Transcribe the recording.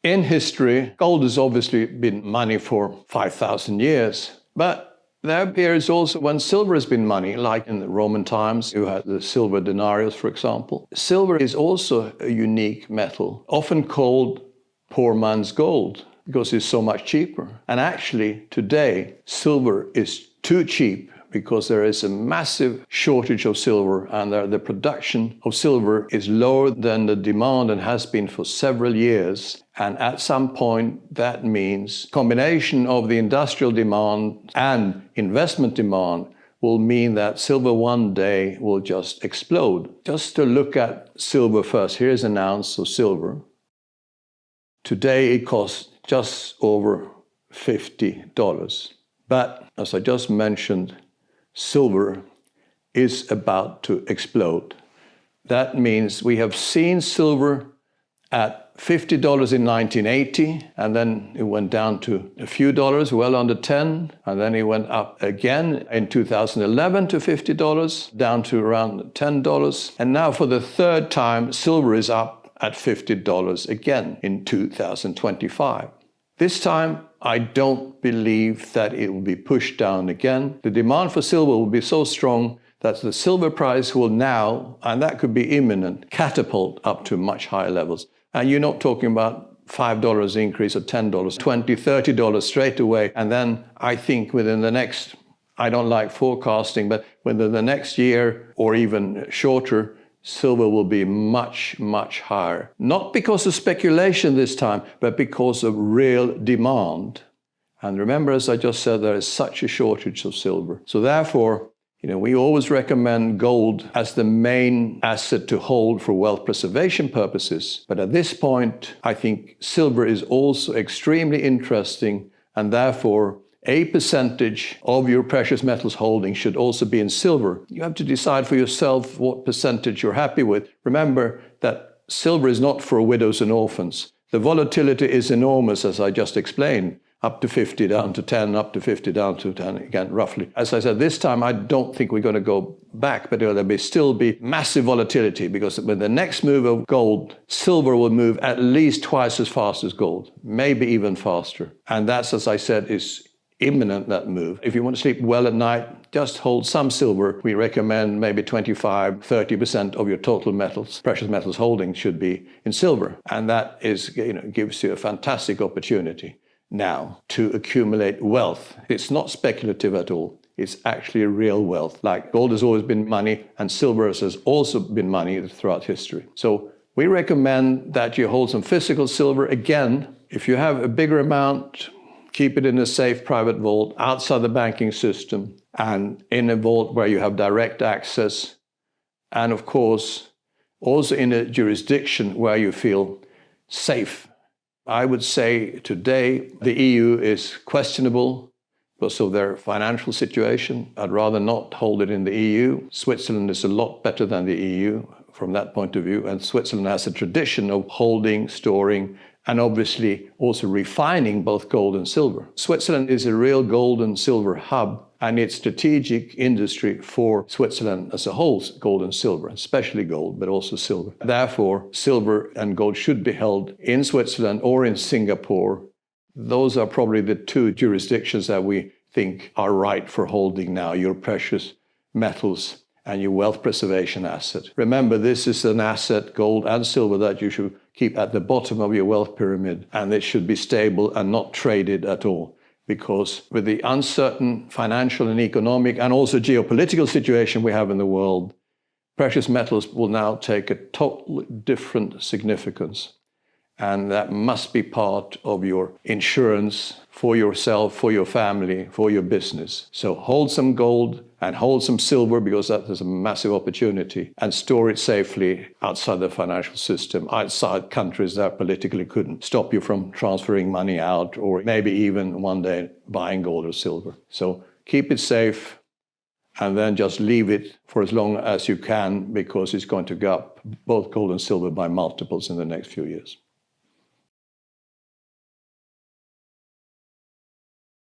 In history, gold has obviously been money for 5,000 years, but there are periods also when silver has been money, like in the Roman times, you had the silver denarius, for example. Silver is also a unique metal, often called poor man's gold, because it's so much cheaper. And actually, today, silver is too cheap because there is a massive shortage of silver, and the production of silver is lower than the demand and has been for several years. And at some point, that means combination of the industrial demand and investment demand will mean that silver one day will just explode. Just to look at silver first, here's an ounce of silver. Today it costs just over $50. But as I just mentioned, silver is about to explode. That means we have seen silver at $50 in 1980, and then it went down to a few dollars, well under 10, and then it went up again in 2011 to $50, down to around $10, and now for the third time, silver is up at $50 again in 2025. This time, I don't believe that it will be pushed down again. The demand for silver will be so strong that the silver price will now, and that could be imminent, catapult up to much higher levels. And you're not talking about $5 increase or $10, $20, $30 straight away. And then I think within the next, I don't like forecasting, but within the next year or even shorter, silver will be much, much higher. Not because of speculation this time, but because of real demand. And remember, as I just said, there is such a shortage of silver. So therefore, we always recommend gold as the main asset to hold for wealth preservation purposes. But at this point, I think silver is also extremely interesting, and therefore a percentage of your precious metals holding should also be in silver. You have to decide for yourself what percentage you're happy with. Remember that silver is not for widows and orphans. The volatility is enormous, as I just explained. Up to 50, down to 10, up to 50, down to 10, again, roughly. As I said, this time I don't think we're going to go back, but there will still be massive volatility, because with the next move of gold, silver will move at least twice as fast as gold, maybe even faster. And that's, as I said, is imminent, that move. If you want to sleep well at night, just hold some silver. We recommend maybe 25, 30% of your total metals, precious metals holding should be in silver. And that is, gives you a fantastic opportunity now to accumulate wealth. It's not speculative at all. It's actually real wealth. Like gold has always been money, and silver has also been money throughout history. So we recommend that you hold some physical silver. Again, if you have a bigger amount, keep it in a safe private vault outside the banking system, and in a vault where you have direct access. And of course, also in a jurisdiction where you feel safe. I would say today the EU is questionable because of their financial situation. I'd rather not hold it in the EU. Switzerland is a lot better than the EU from that point of view, and Switzerland has a tradition of holding, storing, and obviously also refining both gold and silver. Switzerland is a real gold and silver hub, and it's strategic industry for Switzerland as a whole, gold and silver, especially gold, but also silver. Therefore, silver and gold should be held in Switzerland or in Singapore. Those are probably the two jurisdictions that we think are right for holding now your precious metals and your wealth preservation asset. Remember, this is an asset, gold and silver, that you should keep at the bottom of your wealth pyramid, and it should be stable and not traded at all. Because with the uncertain financial and economic and also geopolitical situation we have in the world, precious metals will now take a totally different significance. And that must be part of your insurance for yourself, for your family, for your business. So hold some gold and hold some silver, because that is a massive opportunity, and store it safely outside the financial system, outside countries that politically couldn't stop you from transferring money out, or maybe even one day buying gold or silver. So keep it safe, and then just leave it for as long as you can, because it's going to go up, both gold and silver, by multiples in the next few years.